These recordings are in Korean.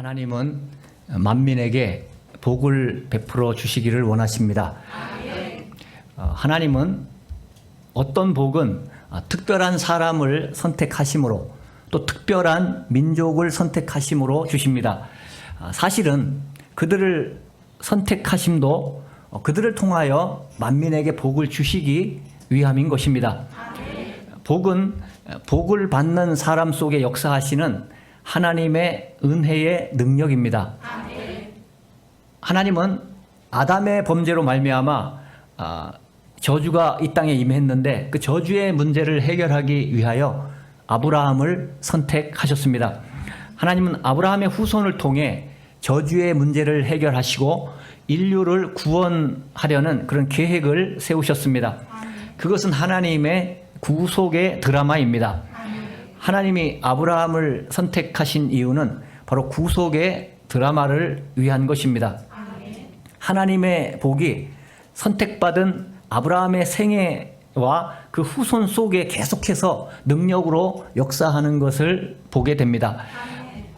하나님은 만민에게 복을 베풀어 주시기를 원하십니다. 하나님은 어떤 복은 특별한 사람을 선택하심으로 또 특별한 민족을 선택하심으로 주십니다. 사실은 그들을 선택하심도 그들을 통하여 만민에게 복을 주시기 위함인 것입니다. 복은 복을 받는 사람 속에 역사하시는 하나님의 은혜의 능력입니다. 하나님은 아담의 범죄로 말미암아 저주가 이 땅에 임했는데 그 저주의 문제를 해결하기 위하여 아브라함을 선택하셨습니다. 하나님은 아브라함의 후손을 통해 저주의 문제를 해결하시고 인류를 구원하려는 그런 계획을 세우셨습니다. 그것은 하나님의 구속의 드라마입니다. 하나님이 아브라함을 선택하신 이유는 바로 구속의 드라마를 위한 것입니다. 하나님의 복이 선택받은 아브라함의 생애와 그 후손 속에 계속해서 능력으로 역사하는 것을 보게 됩니다.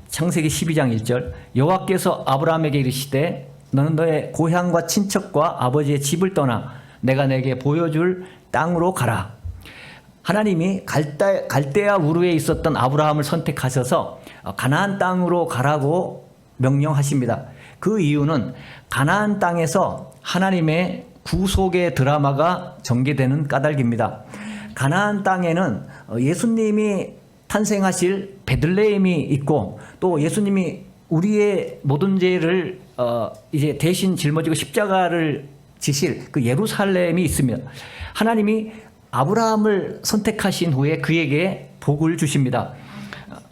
창세기 12장 1절 여호와께서 아브라함에게 이르시되 너는 너의 고향과 친척과 아버지의 집을 떠나 내가 내게 보여줄 땅으로 가라. 하나님이 갈대아 우르에 있었던 아브라함을 선택하셔서 가나안 땅으로 가라고 명령하십니다. 그 이유는 가나안 땅에서 하나님의 구속의 드라마가 전개되는 까닭입니다. 가나안 땅에는 예수님이 탄생하실 베들레헴이 있고 또 예수님이 우리의 모든 죄를 이제 대신 짊어지고 십자가를 지실 그 예루살렘이 있습니다. 하나님이 아브라함을 선택하신 후에 그에게 복을 주십니다.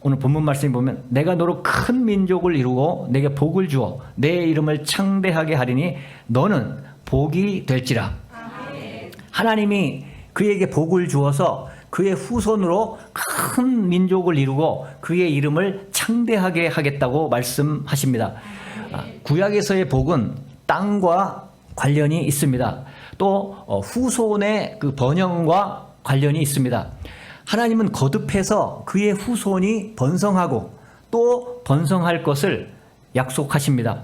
오늘 본문 말씀에 보면 내가 너로 큰 민족을 이루고 내게 복을 주어 내 이름을 창대하게 하리니 너는 복이 될지라. 하나님이 그에게 복을 주어서 그의 후손으로 큰 민족을 이루고 그의 이름을 창대하게 하겠다고 말씀하십니다. 구약에서의 복은 땅과 관련이 있습니다. 또 후손의 그 번영과 관련이 있습니다. 하나님은 거듭해서 그의 후손이 번성하고 또 번성할 것을 약속하십니다.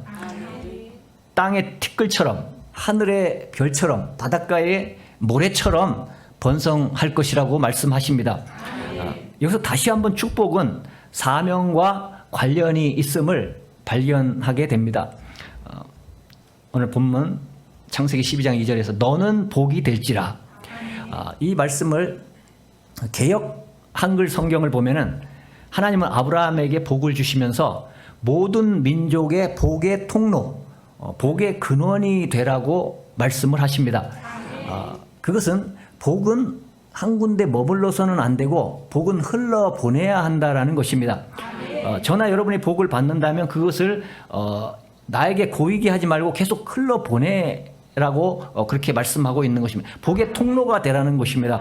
땅의 티끌처럼 하늘의 별처럼 바닷가의 모래처럼 번성할 것이라고 말씀하십니다. 여기서 다시 한번 축복은 사명과 관련이 있음을 발견하게 됩니다. 오늘 본문 창세기 12장 2절에서 너는 복이 될지라. 이 말씀을 개역 한글 성경을 보면은 하나님은 아브라함에게 복을 주시면서 모든 민족의 복의 통로, 복의 근원이 되라고 말씀을 하십니다. 그것은 복은 한 군데 머물러서는 안 되고 복은 흘러보내야 한다라는 것입니다. 저나 여러분이 복을 받는다면 그것을 나에게 고이게 하지 말고 계속 흘러보내라고 그렇게 말씀하고 있는 것입니다. 복의 통로가 되라는 것입니다.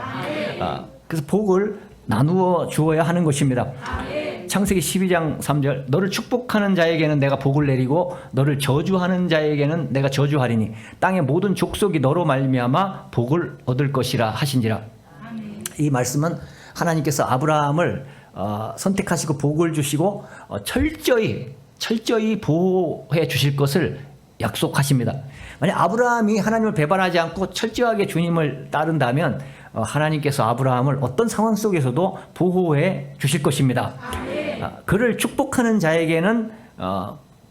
그래서 복을 나누어 주어야 하는 것입니다. 창세기 12장 3절 너를 축복하는 자에게는 내가 복을 내리고 너를 저주하는 자에게는 내가 저주하리니 땅의 모든 족속이 너로 말미암아 복을 얻을 것이라 하신지라. 이 말씀은 하나님께서 아브라함을 선택하시고 복을 주시고 철저히 보호해 주실 것을 약속하십니다. 만약 아브라함이 하나님을 배반하지 않고 철저하게 주님을 따른다면 하나님께서 아브라함을 어떤 상황 속에서도 보호해 주실 것입니다. 그를 축복하는 자에게는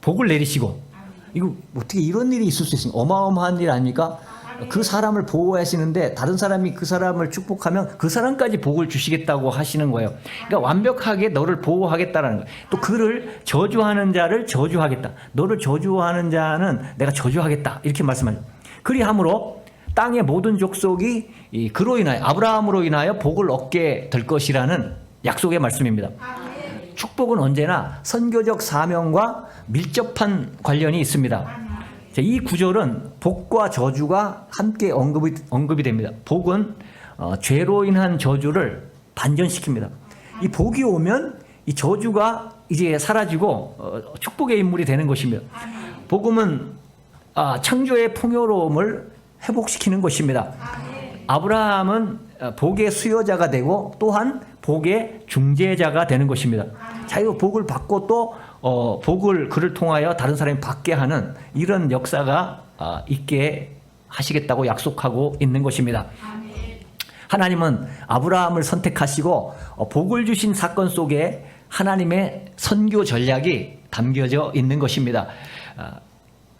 복을 내리시고 이거 어떻게 이런 일이 있을 수 있습니까? 어마어마한 일 아닙니까? 그 사람을 보호하시는데 다른 사람이 그 사람을 축복하면 그 사람까지 복을 주시겠다고 하시는 거예요. 그러니까 완벽하게 너를 보호하겠다라는 거예요. 또 그를 저주하는 자를 저주하겠다. 너를 저주하는 자는 내가 저주하겠다. 이렇게 말씀하죠. 그리함으로 땅의 모든 족속이 그로 인하여 아브라함으로 인하여 복을 얻게 될 것이라는 약속의 말씀입니다. 축복은 언제나 선교적 사명과 밀접한 관련이 있습니다. 이 구절은 복과 저주가 함께 언급이 됩니다. 복은 죄로 인한 저주를 반전시킵니다. 이 복이 오면 이 저주가 이제 사라지고 축복의 인물이 되는 것입니다. 복음은 창조의 풍요로움을 회복시키는 것입니다. 아브라함은 복의 수요자가 되고 또한 복의 중재자가 되는 것입니다. 자기가 복을 받고 또 복을 그를 통하여 다른 사람이 받게 하는 이런 역사가 있게 하시겠다고 약속하고 있는 것입니다. 하나님은 아브라함을 선택하시고 복을 주신 사건 속에 하나님의 선교 전략이 담겨져 있는 것입니다.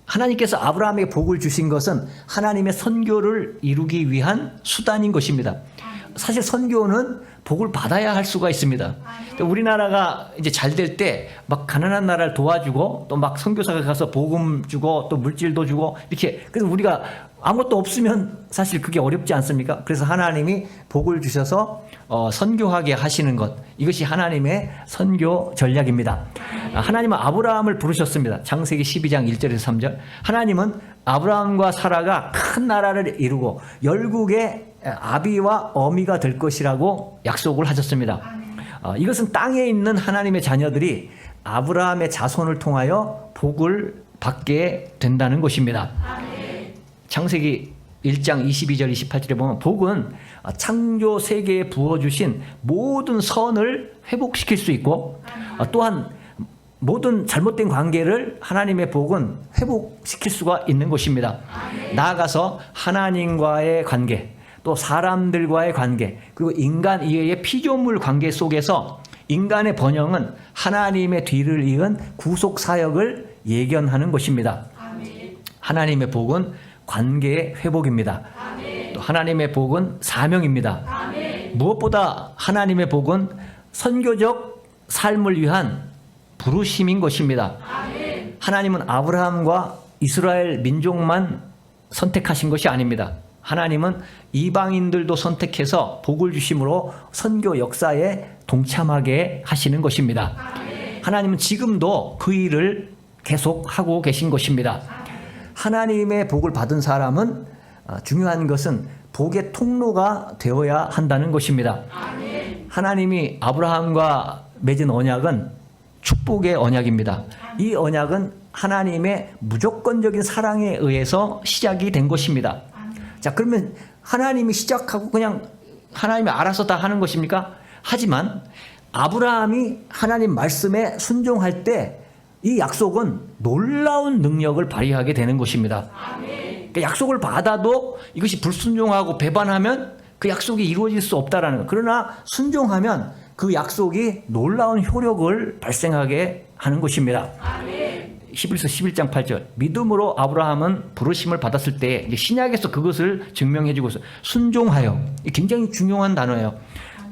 하나님께서 아브라함에게 복을 주신 것은 하나님의 선교를 이루기 위한 수단인 것입니다. 사실 선교는 복을 받아야 할 수가 있습니다. 우리나라가 이제 잘 될 때 막 가난한 나라를 도와주고 또 막 선교사가 가서 복음 주고 또 물질도 주고 이렇게, 그래서 우리가 아무것도 없으면 사실 그게 어렵지 않습니까? 그래서 하나님이 복을 주셔서 선교하게 하시는 것, 이것이 하나님의 선교 전략입니다. 하나님은 아브라함을 부르셨습니다. 창세기 12장 1절에서 3절. 하나님은 아브라함과 사라가 큰 나라를 이루고 열국의 아비와 어미가 될 것이라고 약속을 하셨습니다. 이것은 땅에 있는 하나님의 자녀들이 아브라함의 자손을 통하여 복을 받게 된다는 것입니다. 창세기 1장 22절 28절에 보면 복은 창조 세계에 부어주신 모든 선을 회복시킬 수 있고 또한 모든 잘못된 관계를 하나님의 복은 회복시킬 수가 있는 것입니다. 나아가서 하나님과의 관계, 또 사람들과의 관계, 그리고 인간 이외의 피조물 관계 속에서 인간의 번영은 하나님의 뒤를 이은 구속 사역을 예견하는 것입니다. 하나님의 복은 관계의 회복입니다. 또 하나님의 복은 사명입니다. 무엇보다 하나님의 복은 선교적 삶을 위한 부르심인 것입니다. 하나님은 아브라함과 이스라엘 민족만 선택하신 것이 아닙니다. 하나님은 이방인들도 선택해서 복을 주심으로 선교 역사에 동참하게 하시는 것입니다. 하나님은 지금도 그 일을 계속하고 계신 것입니다. 하나님의 복을 받은 사람은 중요한 것은 복의 통로가 되어야 한다는 것입니다. 하나님이 아브라함과 맺은 언약은 축복의 언약입니다. 이 언약은 하나님의 무조건적인 사랑에 의해서 시작이 된 것입니다. 자, 그러면 하나님이 시작하고 그냥 하나님이 알아서 다 하는 것입니까? 하지만 아브라함이 하나님 말씀에 순종할 때 이 약속은 놀라운 능력을 발휘하게 되는 것입니다. 그러니까 약속을 받아도 이것이 불순종하고 배반하면 그 약속이 이루어질 수 없다라는 것. 그러나 순종하면 그 약속이 놀라운 효력을 발생하게 하는 것입니다. 히브리서 11장 8절. 믿음으로 아브라함은 부르심을 받았을 때 신약에서 그것을 증명해 주고 있어요. 순종하여. 굉장히 중요한 단어예요.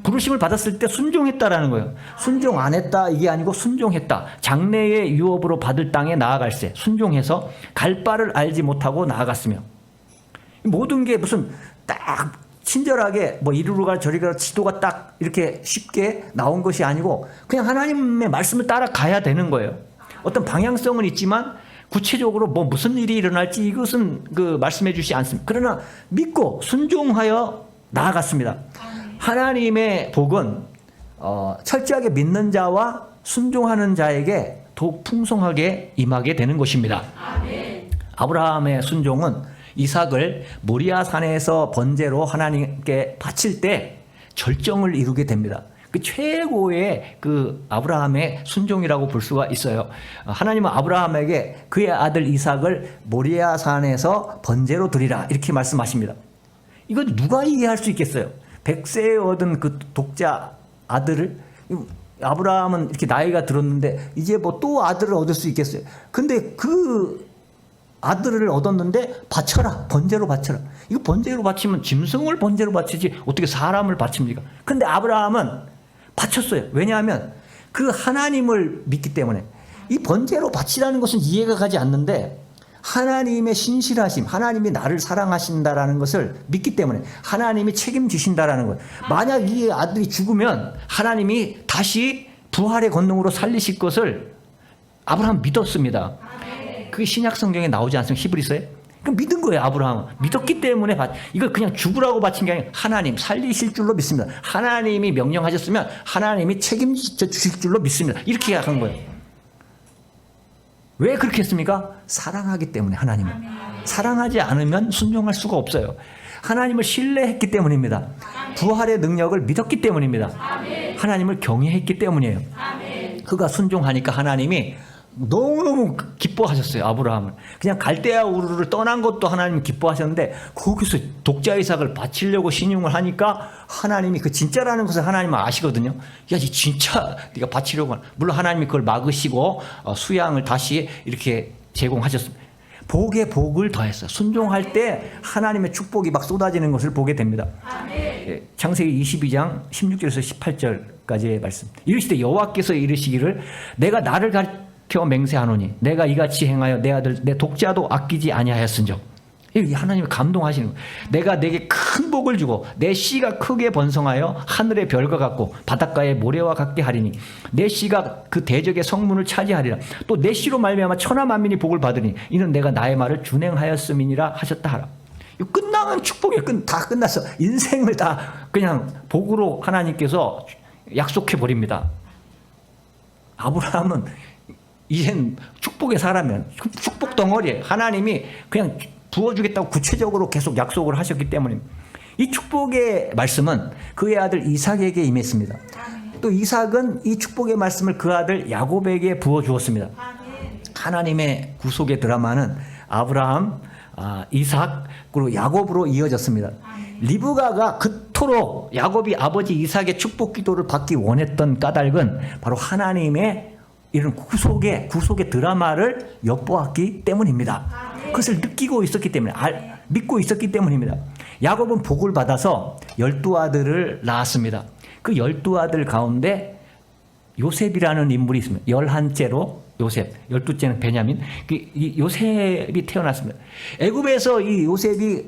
부르심을 받았을 때 순종했다라는 거예요. 순종 안 했다 이게 아니고 순종했다. 장래의 유업으로 받을 땅에 나아갈세. 순종해서 갈 바를 알지 못하고 나아갔으며. 모든 게 무슨 딱 친절하게 뭐 이리로 가 저리 가 지도가 딱 이렇게 쉽게 나온 것이 아니고 그냥 하나님의 말씀을 따라가야 되는 거예요. 어떤 방향성은 있지만 구체적으로 뭐 무슨 일이 일어날지 이것은 그 말씀해 주시지 않습니다. 그러나 믿고 순종하여 나아갔습니다. 하나님의 복은 철저하게 믿는 자와 순종하는 자에게 더욱 풍성하게 임하게 되는 것입니다. 아브라함의 순종은 이삭을 모리아 산에서 번제로 하나님께 바칠 때 절정을 이루게 됩니다. 그 최고의 그 아브라함의 순종이라고 볼 수가 있어요. 하나님은 아브라함에게 그의 아들 이삭을 모리아 산에서 번제로 드리라 이렇게 말씀하십니다. 이건 누가 이해할 수 있겠어요? 100세에 얻은 그 독자 아들을, 아브라함은 이렇게 나이가 들었는데 이제 뭐 또 아들을 얻을 수 있겠어요? 근데 그 아들을 얻었는데 바쳐라, 번제로 바쳐라. 이거 번제로 바치면 짐승을 번제로 바치지 어떻게 사람을 바칩니까? 근데 아브라함은 바쳤어요. 왜냐하면 그 하나님을 믿기 때문에. 이 번제로 바치라는 것은 이해가 가지 않는데 하나님의 신실하심, 하나님이 나를 사랑하신다라는 것을 믿기 때문에 하나님이 책임지신다라는 것. 만약 이 아들이 죽으면 하나님이 다시 부활의 권능으로 살리실 것을 아브라함 믿었습니다. 그게 신약 성경에 나오지 않습니까? 히브리서에. 그 믿은 거예요. 아브라함은 믿었기 때문에 이걸 그냥 죽으라고 바친 게 아니라 하나님 살리실 줄로 믿습니다. 하나님이 명령하셨으면 하나님이 책임져 주실 줄로 믿습니다. 이렇게 한 거예요. 왜 그렇게 했습니까? 사랑하기 때문에. 하나님을 사랑하지 않으면 순종할 수가 없어요. 하나님을 신뢰했기 때문입니다. 부활의 능력을 믿었기 때문입니다. 하나님을 경외했기 때문이에요. 그가 순종하니까 하나님이 너무너무 기뻐하셨어요. 아브라함을. 그냥 갈대아 우르를 떠난 것도 하나님 기뻐하셨는데 거기서 독자 이삭을 바치려고 신용을 하니까 하나님이 그 진짜라는 것을 하나님은 아시거든요. 야, 이 진짜 네가 바치려고 하나. 물론 하나님이 그걸 막으시고 수양을 다시 이렇게 제공하셨습니다. 복에 복을 더했어요. 순종할 때 하나님의 축복이 막 쏟아지는 것을 보게 됩니다. 예, 창세기 22장 16절에서 18절까지의 말씀. 이르시되 여호와께서 이르시기를 내가 나를 가르쳐 맹세하노니 내가 이같이 행하여 내 아들 내 독자도 아끼지 아니하였은즉. 하나님이 감동하시는 거예요. 내가 내게 큰 복을 주고 내 씨가 크게 번성하여 하늘의 별과 같고 바닷가의 모래와 같게 하리니 내 씨가 그 대적의 성문을 차지하리라. 또 내 씨로 말미암아 천하 만민이 복을 받으니 이는 내가 나의 말을 준행하였음이니라 하셨다 하라. 끝나면 축복이 다 끝났어. 인생을 다 그냥 복으로 하나님께서 약속해 버립니다. 아브라함은 이젠 축복의 사람이야. 축복 덩어리에 하나님이 그냥 부어주겠다고 구체적으로 계속 약속을 하셨기 때문입니다. 이 축복의 말씀은 그의 아들 이삭에게 임했습니다. 또 이삭은 이 축복의 말씀을 그 아들 야곱에게 부어주었습니다. 하나님의 구속의 드라마는 아브라함, 이삭 그리고 야곱으로 이어졌습니다. 리브가가 그토록 야곱이 아버지 이삭의 축복 기도를 받기 원했던 까닭은 바로 하나님의 이런 구속의 드라마를 엿보았기 때문입니다. 그것을 느끼고 있었기 때문에 믿고 있었기 때문입니다. 야곱은 복을 받아서 12아들을 낳았습니다. 그 12아들 가운데 요셉이라는 인물이 있습니다. 11째로 요셉, 12째는 베냐민. 이 요셉이 태어났습니다. 애굽에서 이 요셉이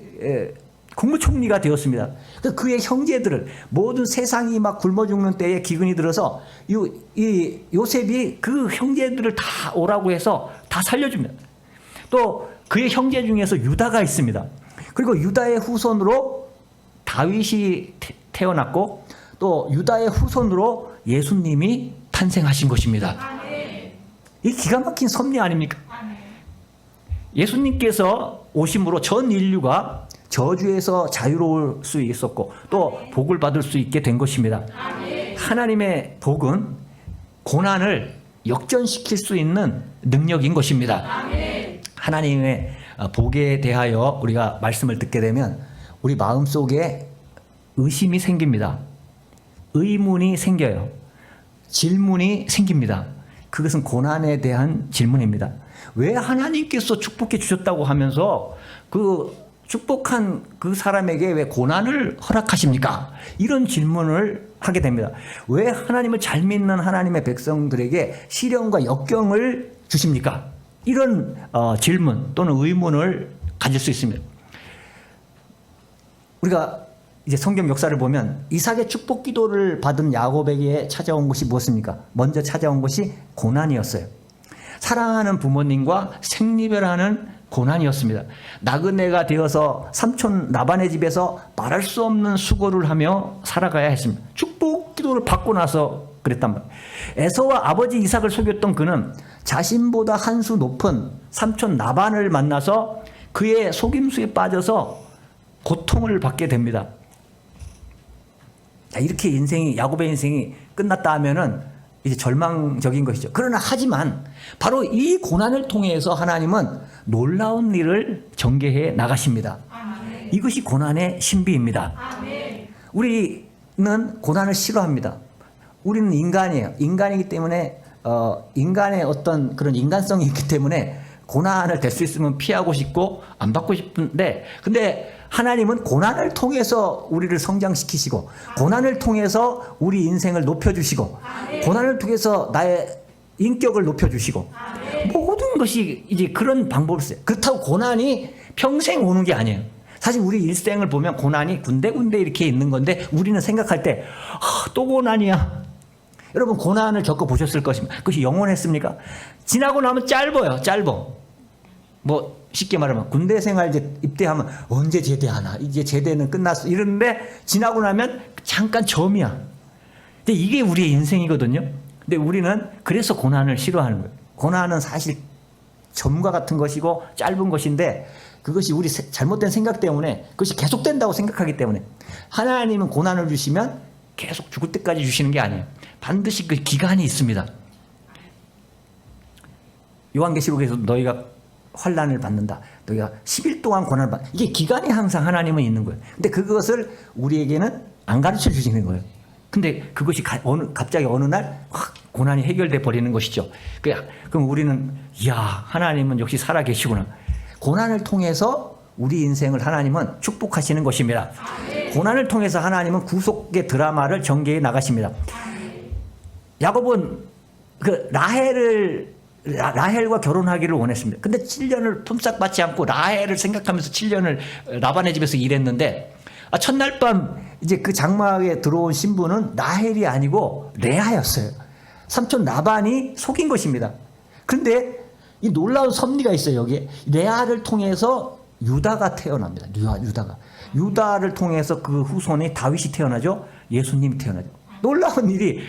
국무총리가 되었습니다. 그의 형제들을 모든 세상이 막 굶어 죽는 때에 기근이 들어서 이 요셉이 그 형제들을 다 오라고 해서 다 살려줍니다. 또 그의 형제 중에서 유다가 있습니다. 그리고 유다의 후손으로 다윗이 태어났고 또 유다의 후손으로 예수님이 탄생하신 것입니다. 이 기가 막힌 섭리 아닙니까? 예수님께서 오심으로 전 인류가 저주에서 자유로울 수 있었고 또 복을 받을 수 있게 된 것입니다. 하나님의 복은 고난을 역전시킬 수 있는 능력인 것입니다. 하나님의 복에 대하여 우리가 말씀을 듣게 되면 우리 마음속에 의심이 생깁니다. 의문이 생겨요. 질문이 생깁니다. 그것은 고난에 대한 질문입니다. 왜 하나님께서 축복해 주셨다고 하면서 그 축복한 그 사람에게 왜 고난을 허락하십니까? 이런 질문을 하게 됩니다. 왜 하나님을 잘 믿는 하나님의 백성들에게 시련과 역경을 주십니까? 이런 질문 또는 의문을 가질 수 있습니다. 우리가 이제 성경 역사를 보면 이삭의 축복 기도를 받은 야곱에게 찾아온 것이 무엇입니까? 먼저 찾아온 것이 고난이었어요. 사랑하는 부모님과 생리별하는 고난이었습니다. 나그네가 되어서 삼촌 라반의 집에서 말할 수 없는 수고를 하며 살아가야 했습니다. 축복 기도를 받고 나서 그랬단 말이에요. 에서와 아버지 이삭을 속였던 그는 자신보다 한 수 높은 삼촌 라반을 만나서 그의 속임수에 빠져서 고통을 받게 됩니다. 자, 이렇게 야곱의 인생이 끝났다 하면은 이제 절망적인 것이죠. 그러나 하지만 바로 이 고난을 통해서 하나님은 놀라운 일을 전개해 나가십니다. 아멘. 이것이 고난의 신비입니다. 아멘. 우리는 고난을 싫어합니다. 우리는 인간이에요. 인간이기 때문에 인간의 어떤 그런 인간성이 있기 때문에 고난을 될 수 있으면 피하고 싶고 안 받고 싶은데 근데 하나님은 고난을 통해서 우리를 성장시키시고 고난을 통해서 우리 인생을 높여주시고 고난을 통해서 나의 인격을 높여주시고 모든 것이 이제 그런 방법을 써요. 그렇다고 고난이 평생 오는 게 아니에요. 사실 우리 일생을 보면 고난이 군데군데 이렇게 있는 건데 우리는 생각할 때 또 고난이야. 여러분 고난을 겪어보셨을 것입니다. 그것이 영원했습니까? 지나고 나면 짧아요. 뭐 쉽게 말하면 군대 생활 이제 입대하면 언제 제대하나 이제 제대는 끝났어 이러는데 지나고 나면 잠깐 점이야. 근데 이게 우리의 인생이거든요. 근데 우리는 그래서 고난을 싫어하는 거예요. 고난은 사실 점과 같은 것이고 짧은 것인데 그것이 우리 잘못된 생각 때문에 그것이 계속된다고 생각하기 때문에 하나님은 고난을 주시면 계속 죽을 때까지 주시는 게 아니에요. 반드시 그 기간이 있습니다. 요한계시록에서 너희가 환난을 받는다. 너희가 10일 동안 고난을 받는다. 이게 기간이 항상 하나님은 있는 거예요. 근데 그것을 우리에게는 안 가르쳐 주시는 거예요. 근데 그것이 갑자기 어느 날 확 고난이 해결돼 버리는 것이죠. 그럼 우리는 이야, 하나님은 역시 살아 계시구나. 고난을 통해서 우리 인생을 하나님은 축복하시는 것입니다. 고난을 통해서 하나님은 구속의 드라마를 전개해 나가십니다. 야곱은 그 라헬과 결혼하기를 원했습니다. 근데 7년을 품삯 받지 않고 라헬을 생각하면서 7년을 라반의 집에서 일했는데, 첫날 밤 이제 그 장막에 들어온 신부는 라헬이 아니고 레아였어요. 삼촌 라반이 속인 것입니다. 그런데 이 놀라운 섭리가 있어요. 여기에 레아를 통해서 유다가 태어납니다. 유다를 통해서 그 후손이 다윗이 태어나죠. 예수님이 태어나죠. 놀라운 일이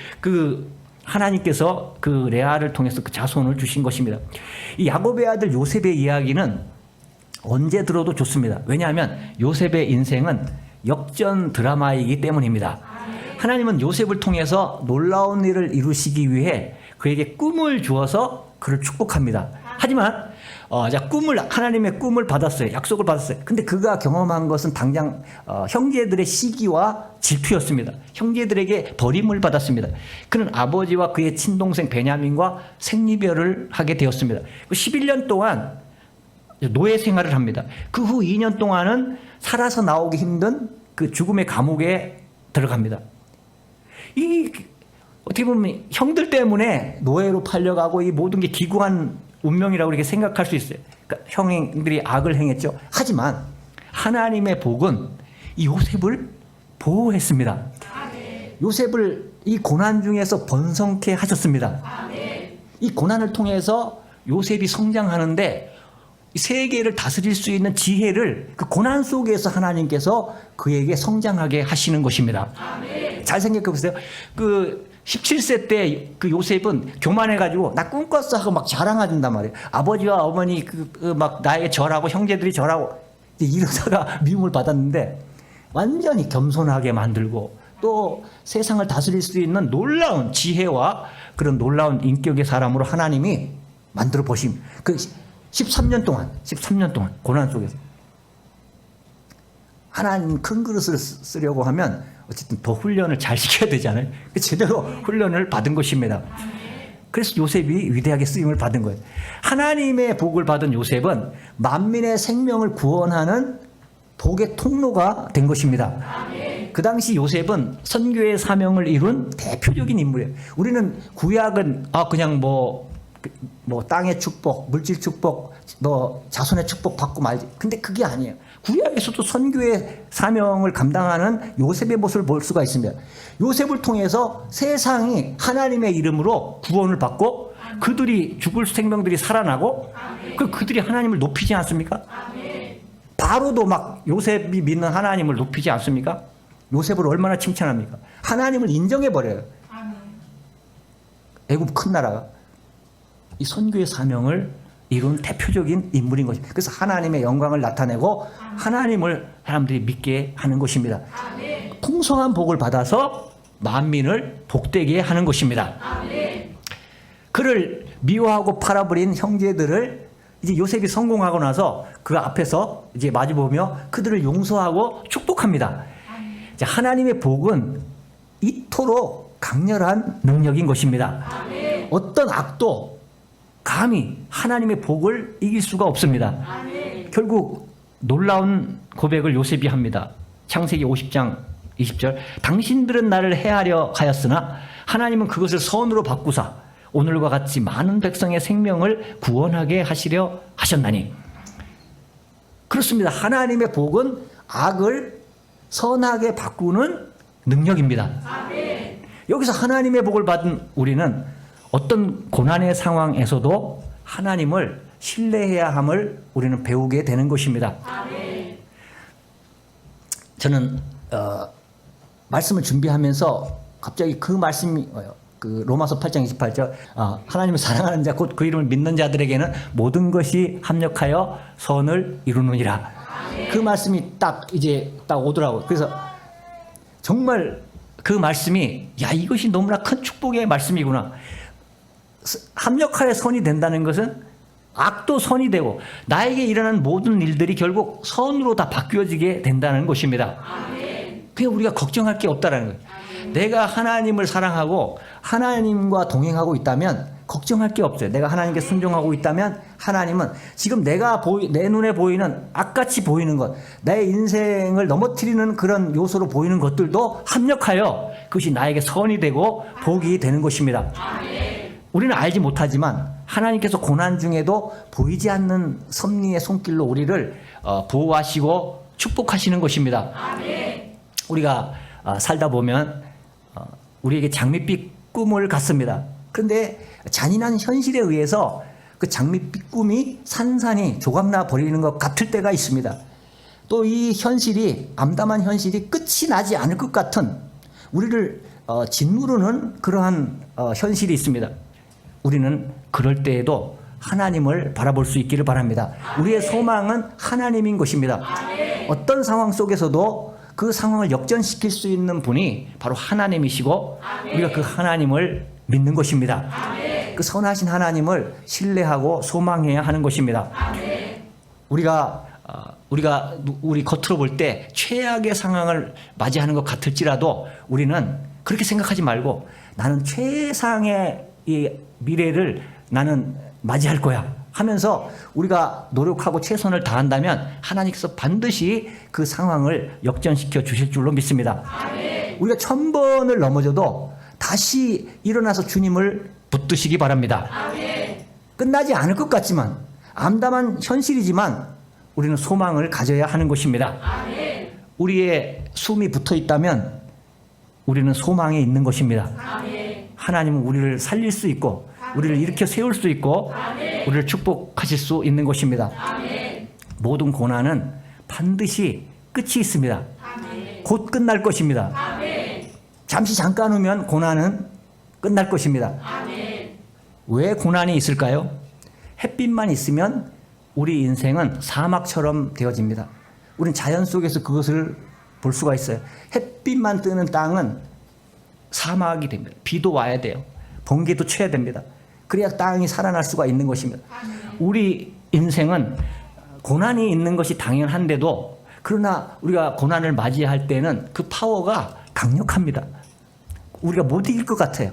하나님께서 그 레아를 통해서 그 자손을 주신 것입니다. 이 야곱의 아들 요셉의 이야기는 언제 들어도 좋습니다. 왜냐하면 요셉의 인생은 역전 드라마이기 때문입니다. 하나님은 요셉을 통해서 놀라운 일을 이루시기 위해 그에게 꿈을 주어서 그를 축복합니다. 하지만 하나님의 꿈을 받았어요. 약속을 받았어요. 근데 그가 경험한 것은 당장 형제들의 시기와 질투였습니다. 형제들에게 버림을 받았습니다. 그는 아버지와 그의 친동생 베냐민과 생리별을 하게 되었습니다. 11년 동안 노예 생활을 합니다. 그 후 2년 동안은 살아서 나오기 힘든 그 죽음의 감옥에 들어갑니다. 어떻게 보면 형들 때문에 노예로 팔려가고 이 모든 게 기구한 운명이라고 이렇게 생각할 수 있어요. 그러니까 형들이 악을 행했죠. 하지만 하나님의 복은 이 요셉을 보호했습니다. 요셉을 이 고난 중에서 번성케 하셨습니다. 이 고난을 통해서 요셉이 성장하는데 세계를 다스릴 수 있는 지혜를 그 고난 속에서 하나님께서 그에게 성장하게 하시는 것입니다. 잘 생각해 보세요. 17세 때 그 요셉은 교만해가지고 나 꿈꿨어 하고 막 자랑하던단 말이에요. 아버지와 어머니 막 나에게 절하고 형제들이 절하고 이러다가 미움을 받았는데 완전히 겸손하게 만들고 또 세상을 다스릴 수 있는 놀라운 지혜와 그런 놀라운 인격의 사람으로 하나님이 만들어 보심. 13년 동안 고난 속에서 하나님 큰 그릇을 쓰려고 하면 어쨌든 더 훈련을 잘 시켜야 되잖아요. 제대로 훈련을 받은 것입니다. 그래서 요셉이 위대하게 쓰임을 받은 거예요. 하나님의 복을 받은 요셉은 만민의 생명을 구원하는 복의 통로가 된 것입니다. 그 당시 요셉은 선교의 사명을 이룬 대표적인 인물이에요. 우리는 구약은 그냥 뭐 땅의 축복, 물질 축복, 자손의 축복 받고 말지. 근데 그게 아니에요. 구약에서도 선교의 사명을 감당하는 요셉의 모습을 볼 수가 있습니다. 요셉을 통해서 세상이 하나님의 이름으로 구원을 받고 그들이 죽을 생명들이 살아나고 그들이 하나님을 높이지 않습니까? 바로도 막 요셉이 믿는 하나님을 높이지 않습니까? 요셉을 얼마나 칭찬합니까? 하나님을 인정해버려요. 애굽 큰 나라가 이 선교의 사명을 이룬 대표적인 인물인 것입니다. 그래서 하나님의 영광을 나타내고 하나님을 사람들이 믿게 하는 것입니다. 풍성한 복을 받아서 만민을 복되게 하는 것입니다. 그를 미워하고 팔아버린 형제들을 이제 요셉이 성공하고 나서 그 앞에서 이제 마주보며 그들을 용서하고 축복합니다. 하나님의 복은 이토록 강렬한 능력인 것입니다. 어떤 악도 감히 하나님의 복을 이길 수가 없습니다. 결국 놀라운 고백을 요셉이 합니다. 창세기 50장 20절 당신들은 나를 해하려 하였으나 하나님은 그것을 선으로 바꾸사 오늘과 같이 많은 백성의 생명을 구원하게 하시려 하셨나니. 그렇습니다. 하나님의 복은 악을 선하게 바꾸는 능력입니다. 여기서 하나님의 복을 받은 우리는 어떤 고난의 상황에서도 하나님을 신뢰해야 함을 우리는 배우게 되는 것입니다. 저는 말씀을 준비하면서 갑자기 그 말씀이 그 로마서 8장 28절 하나님을 사랑하는 자 곧 그 이름을 믿는 자들에게는 모든 것이 합력하여 선을 이루느니라. 그 말씀이 딱 오더라고요. 그래서 정말 그 말씀이 이것이 너무나 큰 축복의 말씀이구나. 합력하여 선이 된다는 것은 악도 선이 되고 나에게 일어나는 모든 일들이 결국 선으로 다 바뀌어지게 된다는 것입니다. 그냥 우리가 걱정할 게 없다라는 거예요. 내가 하나님을 사랑하고 하나님과 동행하고 있다면 걱정할 게 없어요. 내가 하나님께 순종하고 있다면 하나님은 지금 내 눈에 보이는 악같이 보이는 것, 내 인생을 넘어뜨리는 그런 요소로 보이는 것들도 합력하여 그것이 나에게 선이 되고 복이 되는 것입니다. 우리는 알지 못하지만 하나님께서 고난 중에도 보이지 않는 섭리의 손길로 우리를 보호하시고 축복하시는 것입니다. 우리가 살다 보면 우리에게 장밋빛 꿈을 갖습니다. 그런데 잔인한 현실에 의해서 그 장밋빛 꿈이 산산이 조각나 버리는 것 같을 때가 있습니다. 또 이 현실이 암담한 현실이 끝이 나지 않을 것 같은 우리를 짓누르는 그러한 현실이 있습니다. 우리는 그럴 때에도 하나님을 바라볼 수 있기를 바랍니다. 우리의 소망은 하나님인 것입니다. 어떤 상황 속에서도 그 상황을 역전시킬 수 있는 분이 바로 하나님이시고 우리가 그 하나님을 믿는 것입니다. 그 선하신 하나님을 신뢰하고 소망해야 하는 것입니다. 우리가 우리 겉으로 볼 때 최악의 상황을 맞이하는 것 같을지라도 우리는 그렇게 생각하지 말고 나는 최상의 이 미래를 나는 맞이할 거야 하면서 우리가 노력하고 최선을 다한다면 하나님께서 반드시 그 상황을 역전시켜 주실 줄로 믿습니다. 우리가 1000번을 넘어져도 다시 일어나서 주님을 붙드시기 바랍니다. 끝나지 않을 것 같지만 암담한 현실이지만 우리는 소망을 가져야 하는 것입니다. 우리의 숨이 붙어 있다면 우리는 소망에 있는 것입니다. 하나님은 우리를 살릴 수 있고 우리를 일으켜 세울 수 있고 우리를 축복하실 수 있는 것입니다. 모든 고난은 반드시 끝이 있습니다. 곧 끝날 것입니다. 잠깐 후면 고난은 끝날 것입니다. 왜 고난이 있을까요? 햇빛만 있으면 우리 인생은 사막처럼 되어집니다. 우리는 자연 속에서 그것을 볼 수가 있어요. 햇빛만 뜨는 땅은 사막이 됩니다. 비도 와야 돼요. 번개도 쳐야 됩니다. 그래야 땅이 살아날 수가 있는 것입니다. 우리 인생은 고난이 있는 것이 당연한데도 그러나 우리가 고난을 맞이할 때는 그 파워가 강력합니다. 우리가 못 이길 것 같아요.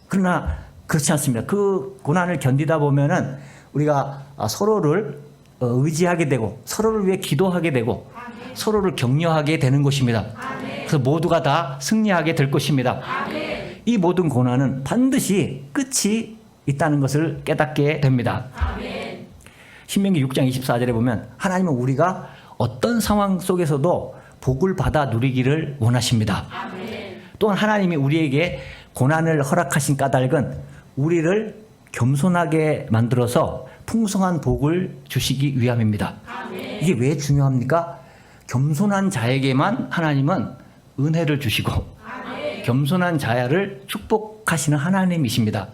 그러나 그렇지 않습니다. 그 고난을 견디다 보면은 우리가 서로를 의지하게 되고 서로를 위해 기도하게 되고 서로를 격려하게 되는 것입니다. 그래서 모두가 다 승리하게 될 것입니다. 이 모든 고난은 반드시 끝이 있다는 것을 깨닫게 됩니다. 신명기 6장 24절에 보면 하나님은 우리가 어떤 상황 속에서도 복을 받아 누리기를 원하십니다. 또한 하나님이 우리에게 고난을 허락하신 까닭은 우리를 겸손하게 만들어서 풍성한 복을 주시기 위함입니다. 이게 왜 중요합니까? 겸손한 자에게만 하나님은 은혜를 주시고 겸손한 자야를 축복하시는 하나님이십니다.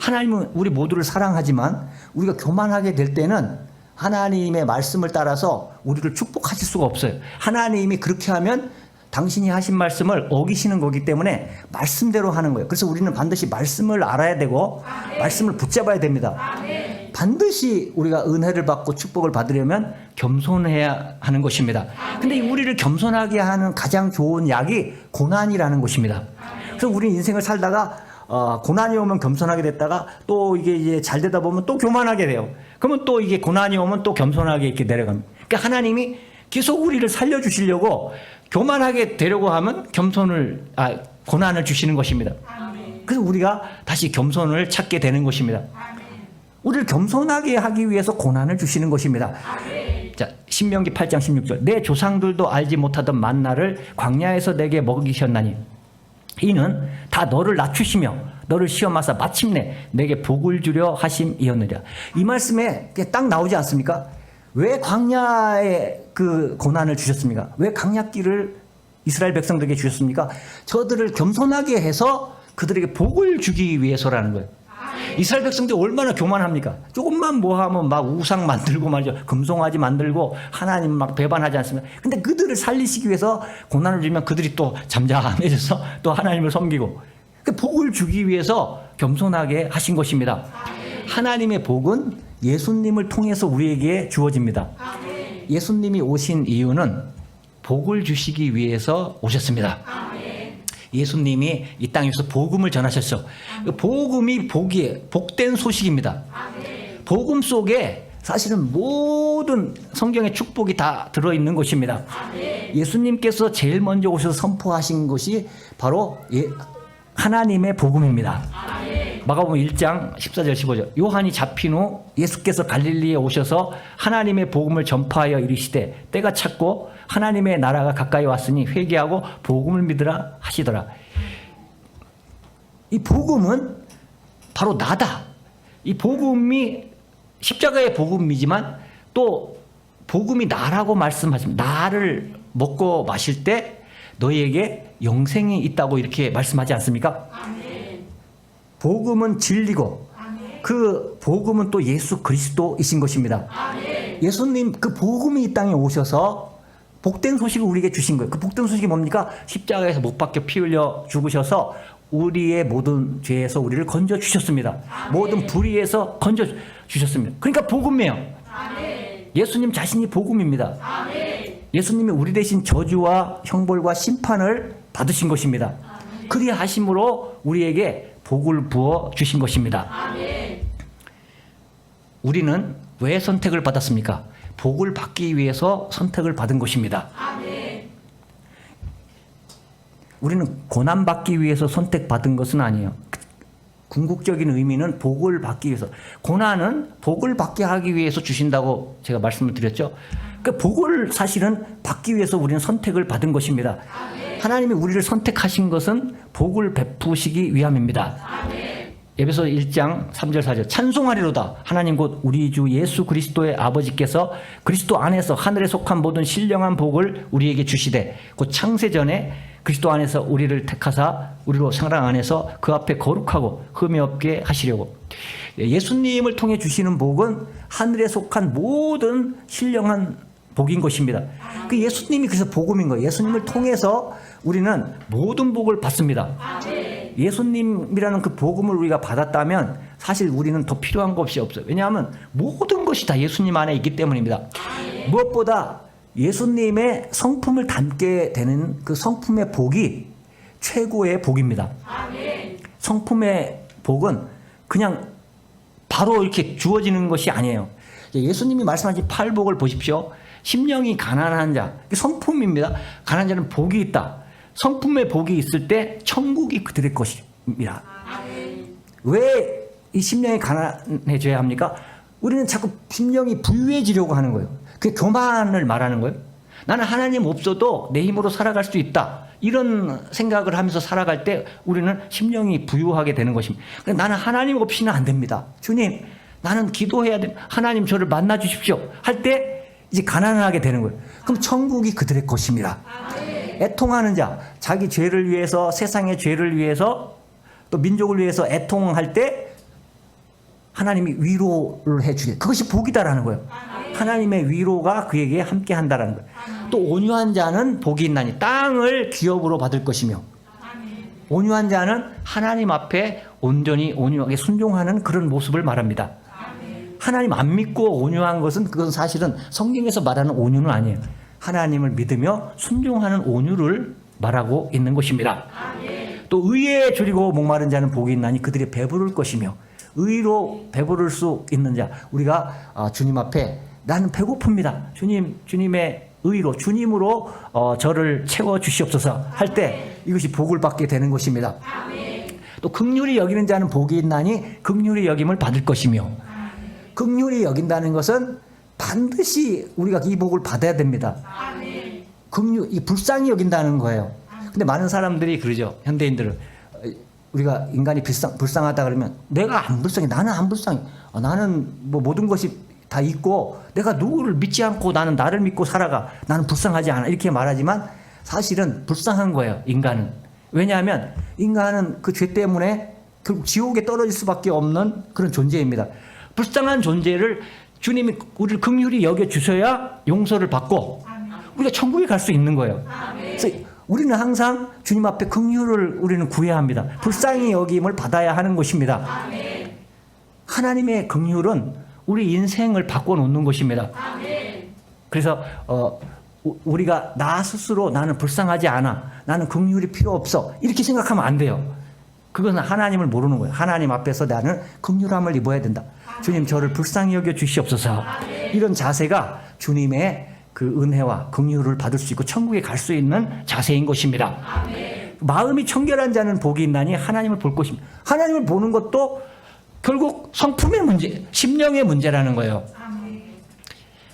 하나님은 우리 모두를 사랑하지만 우리가 교만하게 될 때는 하나님의 말씀을 따라서 우리를 축복하실 수가 없어요. 하나님이 그렇게 하면 당신이 하신 말씀을 어기시는 거기 때문에 말씀대로 하는 거예요. 그래서 우리는 반드시 말씀을 알아야 되고 말씀을 붙잡아야 됩니다. 반드시 우리가 은혜를 받고 축복을 받으려면 겸손해야 하는 것입니다. 근데 우리를 겸손하게 하는 가장 좋은 약이 고난이라는 것입니다. 그래서 우리 인생을 살다가 고난이 오면 겸손하게 됐다가 또 이게 이제 잘 되다 보면 또 교만하게 돼요. 그러면 또 이게 고난이 오면 또 겸손하게 이렇게 내려갑니다. 그러니까 하나님이 계속 우리를 살려주시려고 교만하게 되려고 하면 고난을 주시는 것입니다. 그래서 우리가 다시 겸손을 찾게 되는 것입니다. 우리를 겸손하게 하기 위해서 고난을 주시는 것입니다. 자, 신명기 8장 16절. 내 조상들도 알지 못하던 만나를 광야에서 내게 먹이셨나니 이는 다 너를 낮추시며 너를 시험하사 마침내 내게 복을 주려 하심이었느니라. 이 말씀에 딱 나오지 않습니까? 왜 광야에 그 고난을 주셨습니까? 왜 광야길을 이스라엘 백성들에게 주셨습니까? 저들을 겸손하게 해서 그들에게 복을 주기 위해서라는 거예요. 이스라엘 백성들이 얼마나 교만합니까? 조금만 뭐 하면 막 우상 만들고 말이죠. 금송아지 만들고 하나님 막 배반하지 않습니까? 근데 그들을 살리시기 위해서 고난을 주면 그들이 또 잠잠해져서 또 하나님을 섬기고 그 복을 주기 위해서 겸손하게 하신 것입니다. 하나님의 복은 예수님을 통해서 우리에게 주어집니다. 예수님이 오신 이유는 복을 주시기 위해서 오셨습니다. 예수님이 이 땅에서 복음을 전하셨죠. 복음이 복이에요. 복된 소식입니다. 복음 속에 사실은 모든 성경의 축복이 다 들어있는 것입니다. 예수님께서 제일 먼저 오셔서 선포하신 것이 바로 하나님의 복음입니다. 마가복음 1장 14절 15절 요한이 잡힌 후 예수께서 갈릴리에 오셔서 하나님의 복음을 전파하여 이르시되 때가 찼고 하나님의 나라가 가까이 왔으니 회개하고 복음을 믿으라 하시더라. 이 복음은 바로 나다. 이 복음이 십자가의 복음이지만 또 복음이 나라고 말씀하십니다. 나를 먹고 마실 때 너희에게 영생이 있다고 이렇게 말씀하지 않습니까? 아멘. 복음은 진리고 아멘. 그 복음은 또 예수 그리스도이신 것입니다. 아멘. 예수님 그 복음이 이 땅에 오셔서 복된 소식을 우리에게 주신 거예요. 그 복된 소식이 뭡니까? 십자가에서 못 박혀 피 흘려 죽으셔서 우리의 모든 죄에서 우리를 건져 주셨습니다. 아멘. 모든 불의에서 건져 주셨습니다. 그러니까 복음이에요. 아멘. 예수님 자신이 복음입니다. 아멘. 예수님이 우리 대신 저주와 형벌과 심판을 받으신 것입니다. 아멘. 그리하심으로 우리에게 복을 부어 주신 것입니다. 아멘. 우리는 왜 선택을 받았습니까? 복을 받기 위해서 선택을 받은 것입니다. 아멘. 우리는 고난받기 위해서 선택받은 것은 아니에요. 궁극적인 의미는 복을 받기 위해서. 고난은 복을 받게 하기 위해서 주신다고 제가 말씀을 드렸죠. 그 복을 사실은 받기 위해서 우리는 선택을 받은 것입니다. 아멘. 하나님이 우리를 선택하신 것은 복을 베푸시기 위함입니다. 아멘. 에베소 1장 3절 4절 찬송하리로다. 하나님 곧 우리 주 예수 그리스도의 아버지께서 그리스도 안에서 하늘에 속한 모든 신령한 복을 우리에게 주시되 곧 창세전에 그리스도 안에서 우리를 택하사 우리로 사랑 안에서 그 앞에 거룩하고 흠이 없게 하시려고. 예수님을 통해 주시는 복은 하늘에 속한 모든 신령한 복인 것입니다. 그 예수님이 그래서 복음인 거예요. 예수님을 통해서 우리는 모든 복을 받습니다. 예수님이라는 그 복음을 우리가 받았다면 사실 우리는 더 필요한 것이 없어요. 왜냐하면 모든 것이 다 예수님 안에 있기 때문입니다. 무엇보다 예수님의 성품을 담게 되는 그 성품의 복이 최고의 복입니다. 성품의 복은 그냥 바로 이렇게 주어지는 것이 아니에요. 예수님이 말씀하신 팔복을 보십시오. 심령이 가난한 자, 성품입니다. 가난한 자는 복이 있다. 성품의 복이 있을 때 천국이 그들의 것입니다. 왜 이 심령이 가난해져야 합니까? 우리는 자꾸 심령이 부유해지려고 하는 거예요. 그게 교만을 말하는 거예요. 나는 하나님 없어도 내 힘으로 살아갈 수 있다. 이런 생각을 하면서 살아갈 때 우리는 심령이 부유하게 되는 것입니다. 나는 하나님 없이는 안 됩니다. 주님, 나는 기도해야 돼. 하나님 저를 만나 주십시오. 할 때 이제 가난하게 되는 거예요. 그럼 천국이 그들의 것입니다. 애통하는 자, 자기 죄를 위해서, 세상의 죄를 위해서, 또 민족을 위해서 애통할 때 하나님이 위로를 해주게. 그것이 복이다라는 거예요. 하나님의 위로가 그에게 함께 한다라는 거예요. 또 온유한 자는 복이 있나니 땅을 기업으로 받을 것이며. 온유한 자는 하나님 앞에 온전히 온유하게 순종하는 그런 모습을 말합니다. 하나님 안 믿고 온유한 것은 그건 사실은 성경에서 말하는 온유는 아니에요. 하나님을 믿으며 순종하는 온유를 말하고 있는 것입니다. 또 의에 줄이고 목마른 자는 복이 있나니 그들이 배부를 것이며. 의로 배부를 수 있는 자. 우리가 주님 앞에 나는 배고픕니다. 주님의 의로, 주님으로 저를 채워 주시옵소서 할 때 이것이 복을 받게 되는 것입니다. 또 긍휼히 여기는 자는 복이 있나니 긍휼히 여김을 받을 것이며. 긍휼히 여긴다는 것은 반드시 우리가 이 복을 받아야 됩니다. 이 불쌍히 여긴다는 거예요. 근데 많은 사람들이 그러죠. 현대인들은 우리가 인간이 불쌍하다 그러면 내가 안 불쌍해. 나는 안 불쌍해. 나는 뭐 모든 것이 다 있고 내가 누구를 믿지 않고 나는 나를 믿고 살아가. 나는 불쌍하지 않아. 이렇게 말하지만 사실은 불쌍한 거예요. 인간은. 왜냐하면 인간은 그 죄 때문에 결국 지옥에 떨어질 수밖에 없는 그런 존재입니다. 불쌍한 존재를 주님이 우리를 긍휼히 여겨주셔야 용서를 받고 우리가 천국에 갈 수 있는 거예요. 그래서 우리는 항상 주님 앞에 긍휼을 우리는 구해야 합니다. 불쌍히 여김을 받아야 하는 것입니다. 하나님의 긍휼은 우리 인생을 바꿔놓는 것입니다. 그래서 우리가 나 스스로 나는 불쌍하지 않아, 나는 긍휼이 필요 없어, 이렇게 생각하면 안 돼요. 그것은 하나님을 모르는 거예요. 하나님 앞에서 나는 긍휼함을 입어야 된다. 주님, 저를 불쌍히 여겨 주시옵소서. 이런 자세가 주님의 그 은혜와 긍휼을 받을 수 있고 천국에 갈 수 있는 자세인 것입니다. 마음이 청결한 자는 복이 있나니 하나님을 볼 것입니다. 하나님을 보는 것도 결국 성품의 문제, 심령의 문제라는 거예요.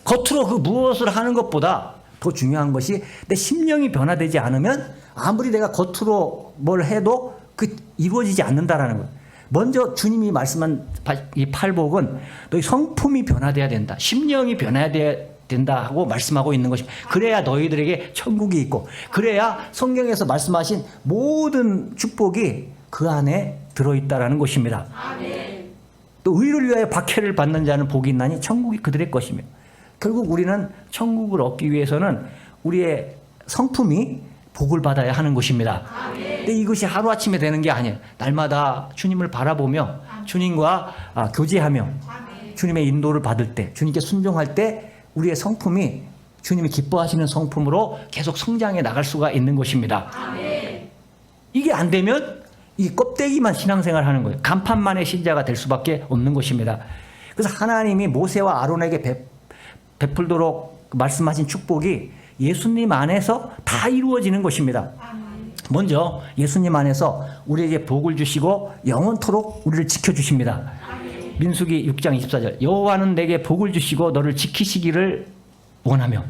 겉으로 그 무엇을 하는 것보다 더 중요한 것이 내 심령이 변화되지 않으면 아무리 내가 겉으로 뭘 해도 그 이루어지지 않는다라는 거예요. 먼저 주님이 말씀한 이 팔복은 너희 성품이 변화돼야 된다, 심령이 변화돼야 된다 하고 말씀하고 있는 것입니다. 그래야 너희들에게 천국이 있고, 그래야 성경에서 말씀하신 모든 축복이 그 안에 들어있다라는 것입니다. 또 의를 위하여 박해를 받는 자는 복이 있나니 천국이 그들의 것이며, 결국 우리는 천국을 얻기 위해서는 우리의 성품이 복을 받아야 하는 것입니다. 근데 이것이 하루아침에 되는 게 아니에요. 날마다 주님을 바라보며 주님과 교제하며 주님의 인도를 받을 때, 주님께 순종할 때 우리의 성품이 주님이 기뻐하시는 성품으로 계속 성장해 나갈 수가 있는 것입니다. 이게 안 되면 이 껍데기만 신앙생활 하는 거예요. 간판만의 신자가 될 수밖에 없는 것입니다. 그래서 하나님이 모세와 아론에게 베풀도록 말씀하신 축복이 예수님 안에서 다 이루어지는 것입니다. 먼저 예수님 안에서 우리에게 복을 주시고 영원토록 우리를 지켜주십니다. 민수기 6장 24절, 여호와는 내게 복을 주시고 너를 지키시기를 원하며.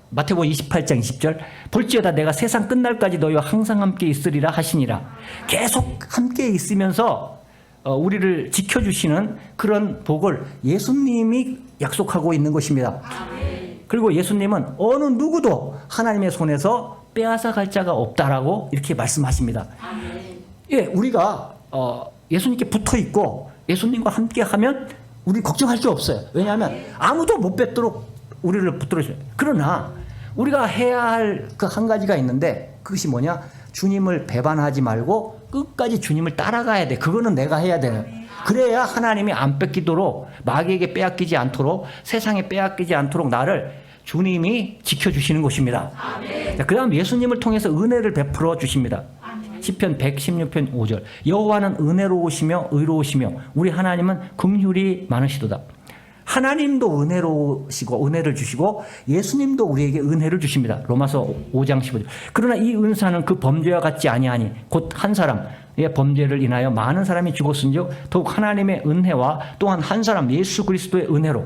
마태복음 28장 20절, 볼지어다 내가 세상 끝날까지 너희와 항상 함께 있으리라 하시니라. 계속 함께 있으면서 우리를 지켜주시는 그런 복을 예수님이 약속하고 있는 것입니다. 그리고 예수님은 어느 누구도 하나님의 손에서 빼앗아 갈 자가 없다라고 이렇게 말씀하십니다. 예, 우리가 예수님께 붙어 있고 예수님과 함께 하면 우리 걱정할 수 없어요. 왜냐하면 아무도 못 뱉도록 우리를 붙들어 주셔요. 그러나 우리가 해야 할 그 한 가지가 있는데, 그것이 뭐냐? 주님을 배반하지 말고 끝까지 주님을 따라가야 돼. 그거는 내가 해야 돼요. 그래야 하나님이 안 뺏기도록, 마귀에게 빼앗기지 않도록, 세상에 빼앗기지 않도록 나를 주님이 지켜주시는 것입니다. 그 다음 예수님을 통해서 은혜를 베풀어 주십니다. 시편 116편 5절, 여호와는 은혜로우시며 의로우시며 우리 하나님은 긍휼이 많으시도다. 하나님도 은혜로우시고 은혜를 주시고 예수님도 우리에게 은혜를 주십니다. 로마서 5장 15절. 그러나 이 은사는 그 범죄와 같지 아니하니 곧 한 사람의 범죄를 인하여 많은 사람이 죽었은즉 더욱 하나님의 은혜와 또한 한 사람 예수 그리스도의 은혜로,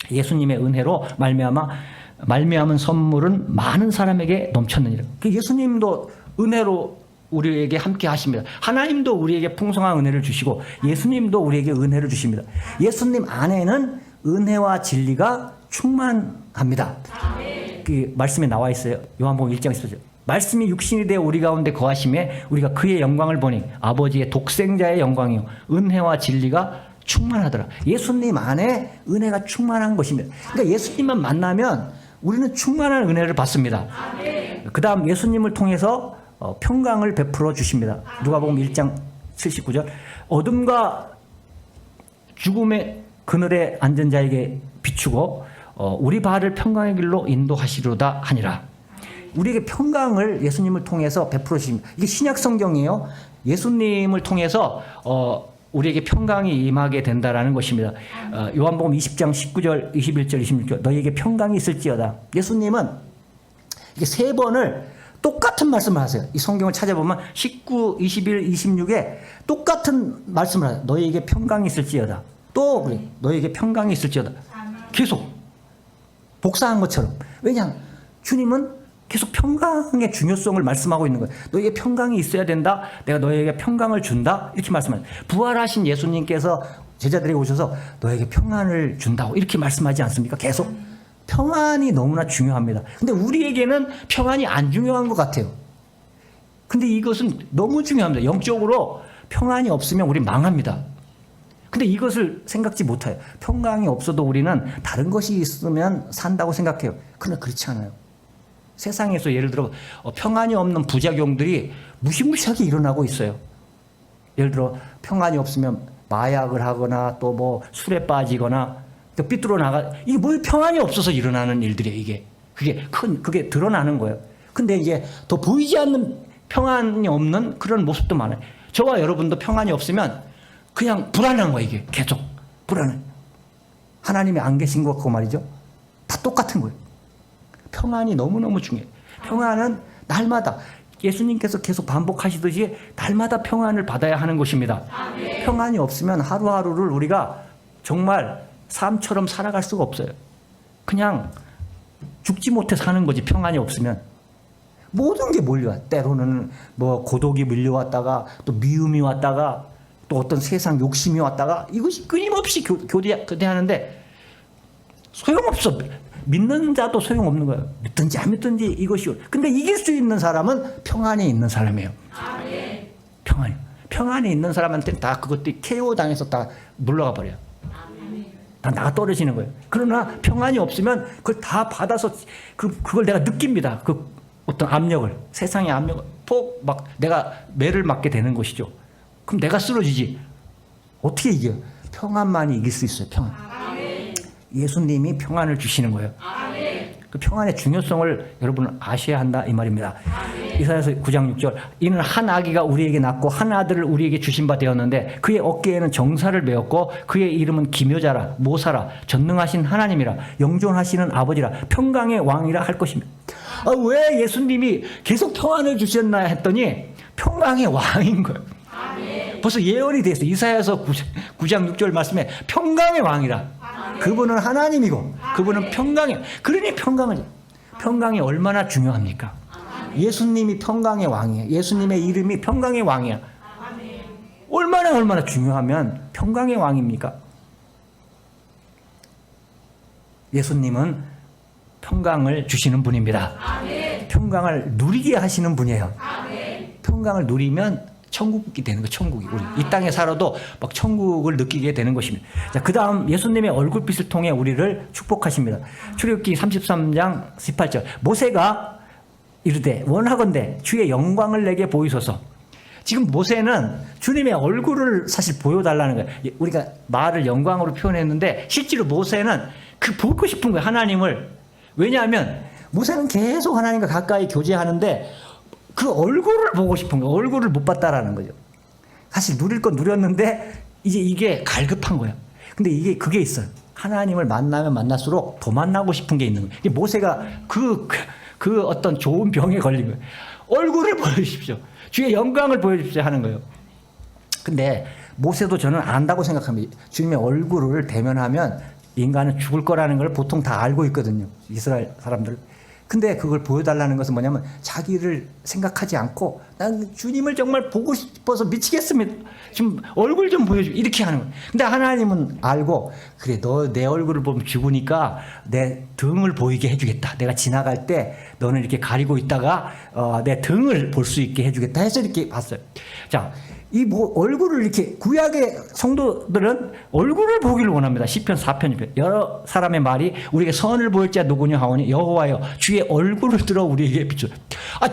예수님의 은혜로 말미암은 선물은 많은 사람에게 넘쳤느니라. 예수님도 은혜로 우리에게 함께 하십니다. 하나님도 우리에게 풍성한 은혜를 주시고 예수님도 우리에게 은혜를 주십니다. 예수님 안에는 은혜와 진리가 충만합니다. 그 말씀에 나와 있어요. 요한복음 1장 14절. 말씀이 육신이 되어 우리 가운데 거하심에 우리가 그의 영광을 보니 아버지의 독생자의 영광이요 은혜와 진리가 충만하더라. 예수님 안에 은혜가 충만한 것입니다. 그러니까 예수님만 만나면 우리는 충만한 은혜를 받습니다. 그 다음 예수님을 통해서 평강을 베풀어 주십니다. 누가복음 1장 79절, 어둠과 죽음의 그늘에 앉은 자에게 비추고 우리 발을 평강의 길로 인도하시리로다 하니라. 우리에게 평강을 예수님을 통해서 베풀어 주십니다. 이게 신약 성경이에요. 예수님을 통해서 우리에게 평강이 임하게 된다라는 것입니다. 요한복음 20장 19절, 21절, 26절, 너희에게 평강이 있을지어다. 예수님은 이게 세 번을 똑같은 말씀을 하세요. 이 성경을 찾아보면 19, 21, 26에 똑같은 말씀을 하세요. 너희에게 평강이 있을지어다. 또 그래, 너희에게 평강이 있을지어다. 계속 복사한 것처럼. 왜냐? 주님은 계속 평강의 중요성을 말씀하고 있는 거예요. 너희에게 평강이 있어야 된다. 내가 너희에게 평강을 준다. 이렇게 말씀하세요. 부활하신 예수님께서 제자들에게 오셔서 너희에게 평안을 준다고 이렇게 말씀하지 않습니까? 계속. 평안이 너무나 중요합니다. 근데 우리에게는 평안이 안 중요한 것 같아요. 근데 이것은 너무 중요합니다. 영적으로 평안이 없으면 우리 망합니다. 근데 이것을 생각지 못해요. 평강이 없어도 우리는 다른 것이 있으면 산다고 생각해요. 그러나 그렇지 않아요. 세상에서 예를 들어 평안이 없는 부작용들이 무시무시하게 일어나고 있어요. 예를 들어 평안이 없으면 마약을 하거나 또 뭐 술에 빠지거나 또 삐뚤어 나가, 이게 뭐 평안이 없어서 일어나는 일들이에요. 이게 그게 드러나는 거예요. 근데 이제 더 보이지 않는 평안이 없는 그런 모습도 많아요. 저와 여러분도 평안이 없으면 그냥 불안한 거예요. 이게 계속 불안해. 하나님이 안 계신 것 같고 말이죠. 다 똑같은 거예요. 평안이 너무너무 중요해요. 평안은 날마다 예수님께서 계속 반복하시듯이 날마다 평안을 받아야 하는 것입니다. 아멘. 평안이 없으면 하루하루를 우리가 정말 삶처럼 살아갈 수가 없어요. 그냥 죽지 못해 사는 거지. 평안이 없으면 모든 게 몰려와. 때로는 뭐 고독이 밀려왔다가 또 미움이 왔다가 또 어떤 세상 욕심이 왔다가 이것이 끊임없이 교대하는데 소용없어. 믿는 자도 소용없는 거예요. 믿든지 안 믿든지 이것이. 근데 이길 수 있는 사람은 평안이 있는 사람이에요. 아멘. 평안이 있는 사람한테는 다 그것들이 KO 당해서 다 물러가 버려요. 아멘. 다 나가 떨어지는 거예요. 그러나 평안이 없으면 그걸 다 받아서 그걸 내가 느낍니다. 그 어떤 압력을, 세상의 압력을 폭 막 내가 매를 맞게 되는 것이죠. 그럼 내가 쓰러지지. 어떻게 이겨요? 평안만이 이길 수 있어요. 평안. 예수님이 평안을 주시는 거예요. 아멘. 그 평안의 중요성을 여러분 아셔야 한다 이 말입니다. 아멘. 이사야서 9장 6절 이는 한 아기가 우리에게 낳고 한 아들을 우리에게 주신 바 되었는데 그의 어깨에는 정사를 메었고 그의 이름은 기묘자라 모사라 전능하신 하나님이라 영존하시는 아버지라 평강의 왕이라 할 것입니다. 왜 예수님이 계속 평안을 주셨나 했더니 평강의 왕인 거예요. 아멘. 벌써 예언이 되어 있어요. 이사야서 9장 6절 말씀에 평강의 왕이라. 그분은 하나님이고 그분은 평강이에요. 그러니 평강이 얼마나 중요합니까? 예수님이 평강의 왕이에요. 예수님의 이름이 평강의 왕이야. 얼마나 중요하면 평강의 왕입니까? 예수님은 평강을 주시는 분입니다. 평강을 누리게 하시는 분이에요. 평강을 누리면 천국이 되는 거예요. 천국이. 우리 이 땅에 살아도 막 천국을 느끼게 되는 것입니다. 자, 그 다음 예수님의 얼굴빛을 통해 우리를 축복하십니다. 출애굽기 33장 18절 모세가 이르되 원하건대 주의 영광을 내게 보이소서. 지금 모세는 주님의 얼굴을 사실 보여달라는 거예요. 우리가 말을 영광으로 표현했는데 실제로 모세는 그 보고 싶은 거예요. 하나님을. 왜냐하면 모세는 계속 하나님과 가까이 교제하는데 그 얼굴을 보고 싶은 거예요. 얼굴을 못 봤다라는 거죠. 사실 누릴 건 누렸는데 이제 이게 갈급한 거예요. 근데 그게 있어요. 하나님을 만나면 만날수록 더 만나고 싶은 게 있는 거예요. 모세가 그 어떤 좋은 병에 걸린 거예요. 얼굴을 보여주십시오. 주의 영광을 보여주십시오 하는 거예요. 근데 모세도 저는 안다고 생각합니다. 주님의 얼굴을 대면하면 인간은 죽을 거라는 걸 보통 다 알고 있거든요. 이스라엘 사람들. 근데 그걸 보여달라는 것은 뭐냐면 자기를 생각하지 않고 난 주님을 정말 보고 싶어서 미치겠습니다. 지금 얼굴 좀 보여줘. 이렇게 하는 거예요. 근데 하나님은 알고 그래 너 내 얼굴을 보면 죽으니까 내 등을 보이게 해주겠다. 내가 지나갈 때 너는 이렇게 가리고 있다가 내 등을 볼 수 있게 해주겠다 해서 이렇게 봤어요. 자, 이 얼굴을 이렇게 구약의 성도들은 얼굴을 보기를 원합니다. 시편 4편 2편 여러 사람의 말이 우리에게 선을 보일 자 누구냐 하오니 여호와여 주의 얼굴을 들어 우리에게 비추라.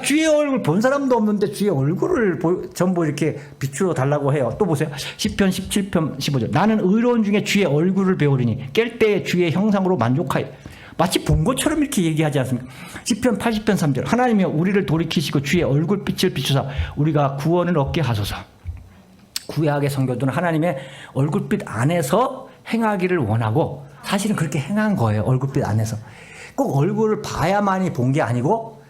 주의 얼굴 본 사람도 없는데 주의 얼굴을 전부 이렇게 비추어 달라고 해요. 또 보세요. 시편 17편 15절 나는 의로운 중에 주의 얼굴을 배우리니 깰 때에 주의 형상으로 만족하여. 마치 본 것처럼 이렇게 얘기하지 않습니까? 시편 80편 3절 하나님이여 우리를 돌이키시고 주의 얼굴빛을 비추사 우리가 구원을 얻게 하소서. 구약의 성도들은 하나님의 얼굴빛 안에서 행하기를 원하고 사실은 그렇게 행한 거예요. 얼굴빛 안에서. 꼭 얼굴을 봐야만이 본 게 아니고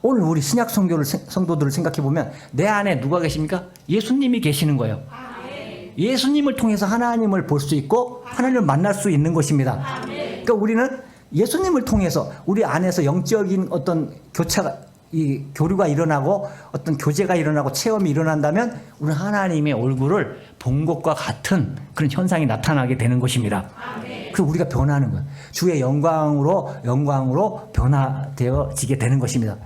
오늘 우리 신약 성도들을 생각해 보면 내 안에 누가 계십니까? 예수님이 계시는 거예요. 예수님을 통해서 하나님을 볼 수 있고 하나님을 만날 수 있는 것입니다. 그러니까 우리는 예수님을 통해서 우리 안에서 영적인 어떤 이 교류가 일어나고 어떤 교제가 일어나고 체험이 일어난다면 우리는 하나님의 얼굴을 본 것과 같은 그런 현상이 나타나게 되는 것입니다. 그래서 우리가 변하는 거예요. 주의 영광으로 변화되어지게 되는 것입니다.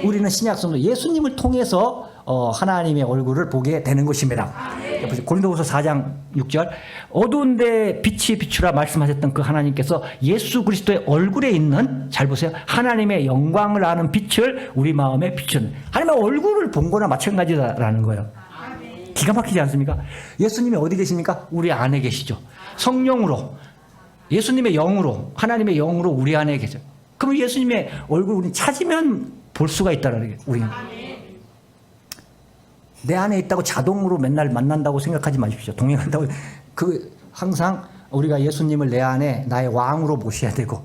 우리는 신약 성도 예수님을 통해서 하나님의 얼굴을 보게 되는 것입니다. 고린도후서 4장 6절 어두운데 빛이 비추라 말씀하셨던 그 하나님께서 예수 그리스도의 얼굴에 있는 잘 보세요. 하나님의 영광을 아는 빛을 우리 마음에 비추는 하나님의 얼굴을 본 거나 마찬가지라는 거예요. 기가 막히지 않습니까? 예수님이 어디 계십니까? 우리 안에 계시죠. 성령으로, 예수님의 영으로, 하나님의 영으로 우리 안에 계셔. 그럼 예수님의 얼굴 우리 찾으면 볼 수가 있다는 거예요. 우리는. 내 안에 있다고 자동으로 맨날 만난다고 생각하지 마십시오. 동행한다고. 항상 우리가 예수님을 내 안에 나의 왕으로 모셔야 되고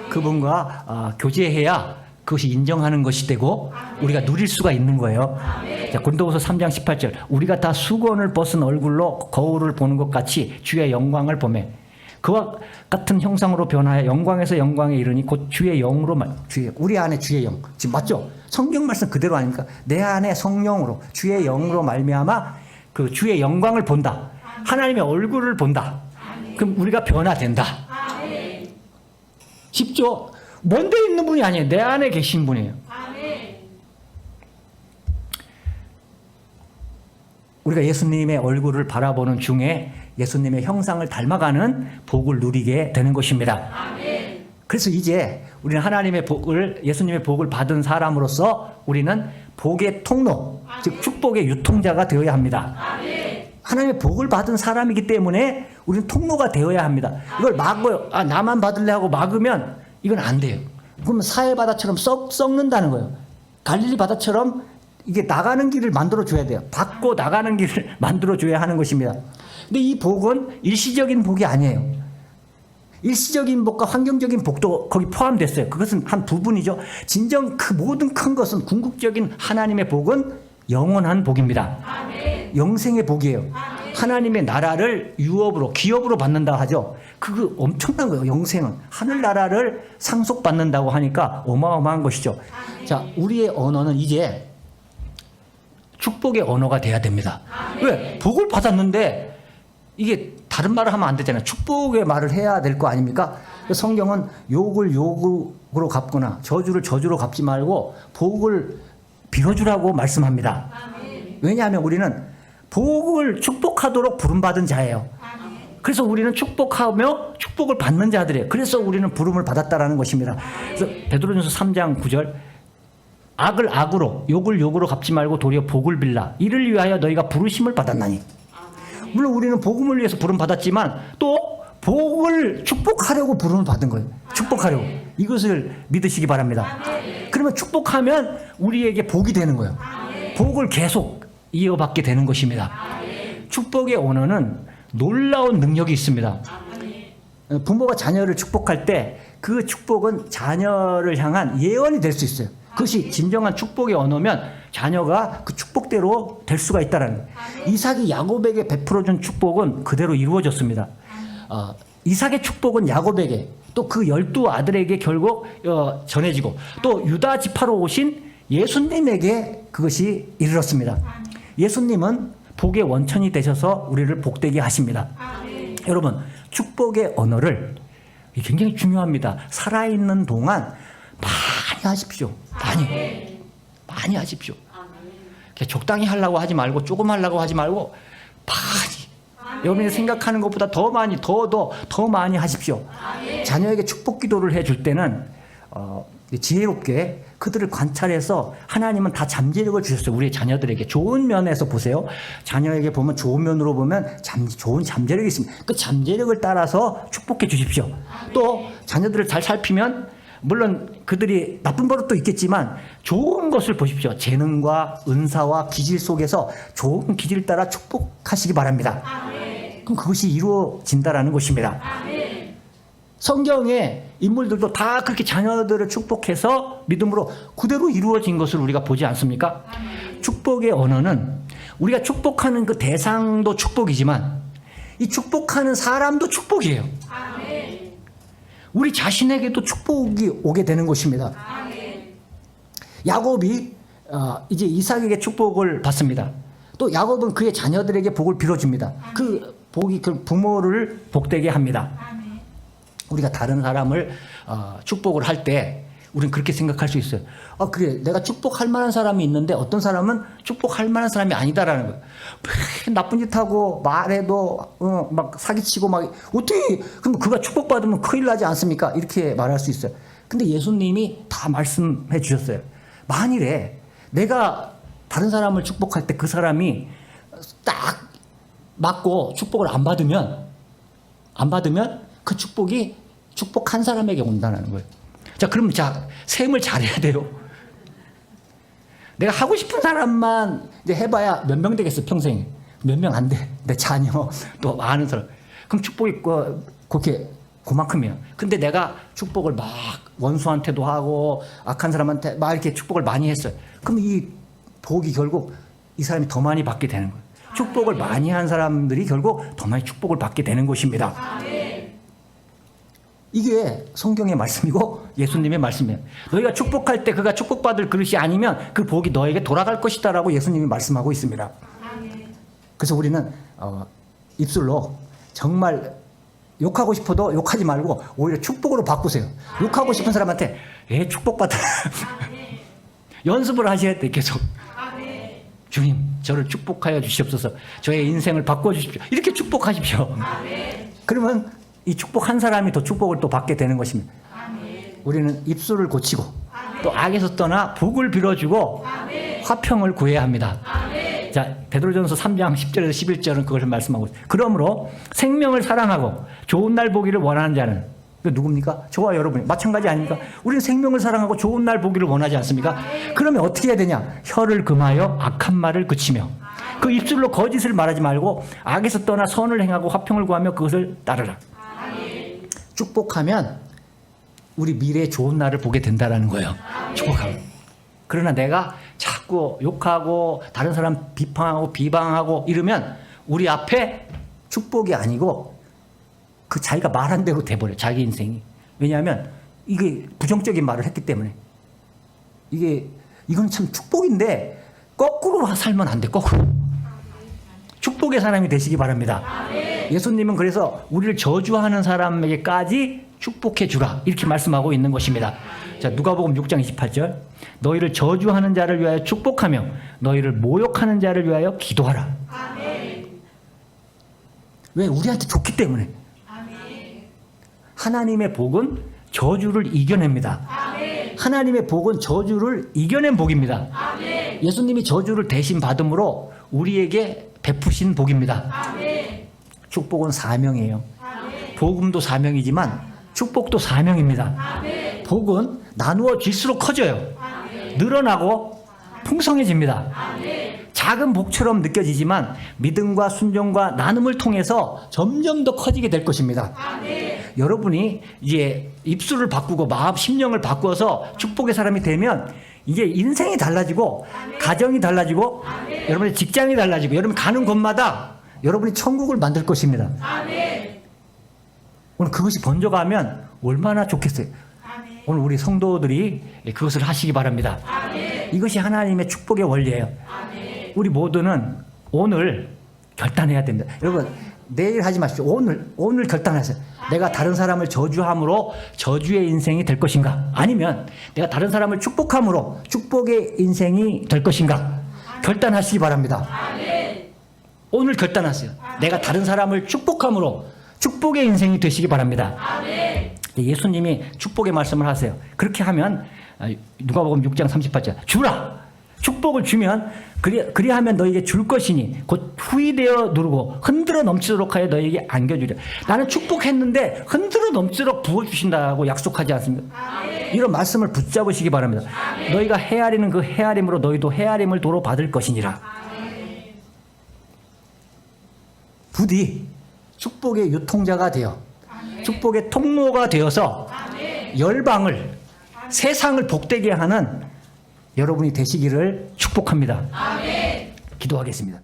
그분과 교제해야 그것이 인정하는 것이 되고 우리가 누릴 수가 있는 거예요. 자, 고린도후서 3장 18절 우리가 다 수건을 벗은 얼굴로 거울을 보는 것 같이 주의 영광을 보매 그와 같은 형상으로 변하여 영광에서 영광에 이르니 곧 주의 영으로 우리 안에 주의 영 지금 맞죠? 성경 말씀 그대로 아닙니까? 내 안에 성령으로 주의 영으로 말미암아 그 주의 영광을 본다. 하나님의 얼굴을 본다. 그럼 우리가 변화된다. 쉽죠? 먼데 있는 분이 아니에요. 내 안에 계신 분이에요. 우리가 예수님의 얼굴을 바라보는 중에 예수님의 형상을 닮아가는 복을 누리게 되는 것입니다. 그래서 이제 우리는 하나님의 복을, 예수님의 복을 받은 사람으로서 우리는 복의 통로, 즉 축복의 유통자가 되어야 합니다. 하나님의 복을 받은 사람이기 때문에 우리는 통로가 되어야 합니다. 이걸 막어요. 나만 받을래 하고 막으면 이건 안 돼요. 그러면 사해 바다처럼 썩는다는 거예요. 갈릴리 바다처럼 이게 나가는 길을 만들어줘야 돼요. 받고 나가는 길을 만들어줘야 하는 것입니다. 근데 이 복은 일시적인 복이 아니에요. 일시적인 복과 환경적인 복도 거기 포함됐어요. 그것은 한 부분이죠. 진정 그 모든 큰 것은 궁극적인 하나님의 복은 영원한 복입니다. 영생의 복이에요. 하나님의 나라를 유업으로 기업으로 받는다 하죠. 그거 엄청난 거예요. 영생은 하늘나라를 상속받는다고 하니까 어마어마한 것이죠. 자, 우리의 언어는 이제 축복의 언어가 돼야 됩니다. 왜? 복을 받았는데 이게 다른 말을 하면 안 되잖아요. 축복의 말을 해야 될 거 아닙니까? 성경은 욕을 욕으로 갚거나 저주를 저주로 갚지 말고 복을 빌어주라고 말씀합니다. 왜냐하면 우리는 복을 축복하도록 부름받은 자예요. 그래서 우리는 축복하며 축복을 받는 자들이에요. 그래서 우리는 부름을 받았다라는 것입니다. 그래서 베드로전서 3장 9절 악을 악으로 욕을 욕으로 갚지 말고 도리어 복을 빌라 이를 위하여 너희가 부르심을 받았나니. 물론 우리는 복음을 위해서 부름 받았지만 또 복을 축복하려고 부름을 받은 거예요. 축복하려고. 이것을 믿으시기 바랍니다. 그러면 축복하면 우리에게 복이 되는 거예요. 복을 계속 이어받게 되는 것입니다. 축복의 언어는 놀라운 능력이 있습니다. 부모가 자녀를 축복할 때 그 축복은 자녀를 향한 예언이 될 수 있어요. 그것이 진정한 축복의 언어면 자녀가 그 축복대로 될 수가 있다는 거예요. 이삭이 야곱에게 베풀어준 축복은 그대로 이루어졌습니다. 이삭의 축복은 야곱에게 또 그 12아들에게 결국 전해지고 또 유다 지파로 오신 예수님에게 그것이 이르렀습니다. 예수님은 복의 원천이 되셔서 우리를 복되게 하십니다. 여러분, 축복의 언어를 굉장히 중요합니다. 살아있는 동안 많이 하십시오. 많이 하십시오. 적당히 하려고 하지 말고 조금 하려고 하지 말고 많이. 여러분이 생각하는 것보다 더 많이 더 많이 하십시오. 자녀에게 축복 기도를 해줄 때는 지혜롭게 그들을 관찰해서 하나님은 다 잠재력을 주셨어요. 우리 자녀들에게 좋은 면에서 보세요. 자녀에게 보면 좋은 면으로 보면 좋은 잠재력이 있습니다. 그 잠재력을 따라서 축복해 주십시오. 또 자녀들을 잘 살피면 물론 그들이 나쁜 버릇도 있겠지만 좋은 것을 보십시오. 재능과 은사와 기질 속에서 좋은 기질을 따라 축복하시기 바랍니다. 그럼 그것이 이루어진다라는 것입니다. 성경의 인물들도 다 그렇게 자녀들을 축복해서 믿음으로 그대로 이루어진 것을 우리가 보지 않습니까? 축복의 언어는 우리가 축복하는 그 대상도 축복이지만 이 축복하는 사람도 축복이에요. 우리 자신에게도 축복이 오게 되는 것입니다. 야곱이 이제 이삭에게 축복을 받습니다. 또 야곱은 그의 자녀들에게 복을 빌어줍니다. 그 복이 그 부모를 복되게 합니다. 우리가 다른 사람을 축복을 할 때 우리는 그렇게 생각할 수 있어요. 그래, 내가 축복할 만한 사람이 있는데 어떤 사람은 축복할 만한 사람이 아니다라는 거예요. 나쁜 짓 하고 말해도 막 사기치고 막 어떻게 그럼 그가 축복받으면 큰일 나지 않습니까? 이렇게 말할 수 있어요. 근데 예수님이 다 말씀해 주셨어요. 만일에 내가 다른 사람을 축복할 때 그 사람이 딱 맞고 축복을 안 받으면 그 축복이 축복한 사람에게 온다는 거예요. 자, 그럼 셈을 잘해야 돼요. 내가 하고 싶은 사람만 이제 해봐야 몇 명 되겠어, 평생에. 몇 명 안 돼. 내 자녀, 또 아는 사람. 그럼 축복이 그렇게 그만큼이에요. 근데 내가 축복을 막 원수한테도 하고 악한 사람한테 막 이렇게 축복을 많이 했어요. 그럼 이 복이 결국 이 사람이 더 많이 받게 되는 거예요. 축복을 많이 한 사람들이 결국 더 많이 축복을 받게 되는 것입니다. 이게 성경의 말씀이고 예수님의 말씀이에요. 너희가 축복할 때 그가 축복받을 그릇이 아니면 그 복이 너에게 돌아갈 것이다 라고 예수님이 말씀하고 있습니다. 그래서 우리는 입술로 정말 욕하고 싶어도 욕하지 말고 오히려 축복으로 바꾸세요. 욕하고 싶은 사람한테 축복받아. 연습을 하셔야 돼, 계속. 주님, 저를 축복하여 주시옵소서. 저의 인생을 바꿔주십시오. 이렇게 축복하십시오. 그러면 이 축복한 사람이 더 축복을 또 받게 되는 것입니다. 우리는 입술을 고치고 또 악에서 떠나 복을 빌어주고 화평을 구해야 합니다. 자, 베드로전서 3장 10절에서 11절은 그것을 말씀하고 있어요. 그러므로 생명을 사랑하고 좋은 날 보기를 원하는 자는 누굽니까? 저와 여러분이 마찬가지 아닙니까? 우리는 생명을 사랑하고 좋은 날 보기를 원하지 않습니까? 그러면 어떻게 해야 되냐? 혀를 금하여 악한 말을 그치며 그 입술로 거짓을 말하지 말고 악에서 떠나 선을 행하고 화평을 구하며 그것을 따르라. 축복하면 우리 미래의 좋은 날을 보게 된다는 거예요. 축복하면. 그러나 내가 자꾸 욕하고 다른 사람 비판하고 비방하고 이러면 우리 앞에 축복이 아니고 그 자기가 말한 대로 돼버려요. 자기 인생이. 왜냐하면 이게 부정적인 말을 했기 때문에. 이건 참 축복인데 거꾸로 살면 안 돼. 거꾸로. 축복의 사람이 되시기 바랍니다. 예수님은 그래서 우리를 저주하는 사람에게까지 축복해 주라 이렇게 말씀하고 있는 것입니다. 자, 누가복음 6장 28절 너희를 저주하는 자를 위하여 축복하며 너희를 모욕하는 자를 위하여 기도하라. 왜? 우리한테 좋기 때문에. 하나님의 복은 저주를 이겨냅니다. 하나님의 복은 저주를 이겨낸 복입니다. 예수님이 저주를 대신 받음으로 우리에게 베푸신 복입니다. 축복은 사명이에요. 복음도 사명이지만 축복도 사명입니다. 복은 나누어질수록 커져요. 늘어나고 풍성해집니다. 작은 복처럼 느껴지지만 믿음과 순종과 나눔을 통해서 점점 더 커지게 될 것입니다. 여러분이 이제 입술을 바꾸고 마음, 심령을 바꾸어서 축복의 사람이 되면 이제 인생이 달라지고 가정이 달라지고 여러분의 직장이 달라지고 여러분 가는 곳마다 여러분이 천국을 만들 것입니다. 오늘 그것이 번져가면 얼마나 좋겠어요. 오늘 우리 성도들이 그것을 하시기 바랍니다. 이것이 하나님의 축복의 원리예요. 우리 모두는 오늘 결단해야 됩니다. 여러분 내일 하지 마십시오. 오늘 결단하세요. 내가 다른 사람을 저주함으로 저주의 인생이 될 것인가? 아니면 내가 다른 사람을 축복함으로 축복의 인생이 될 것인가? 결단하시기 바랍니다. 오늘 결단하세요. 내가 다른 사람을 축복함으로 축복의 인생이 되시기 바랍니다. 예수님이 축복의 말씀을 하세요. 그렇게 하면 누가복음 6장 38절 주라. 축복을 주면 그리하면 너에게 줄 것이니 곧 후이되어 누르고 흔들어 넘치도록 하여 너에게 안겨주리라. 나는 축복했는데 흔들어 넘치도록 부어주신다고 약속하지 않습니까? 이런 말씀을 붙잡으시기 바랍니다. 너희가 헤아리는 그 헤아림으로 너희도 헤아림을 도로 받을 것이니라. 부디 축복의 유통자가 되어 축복의 통로가 되어서 열방을 세상을 복되게 하는 여러분이 되시기를 축복합니다. 기도하겠습니다.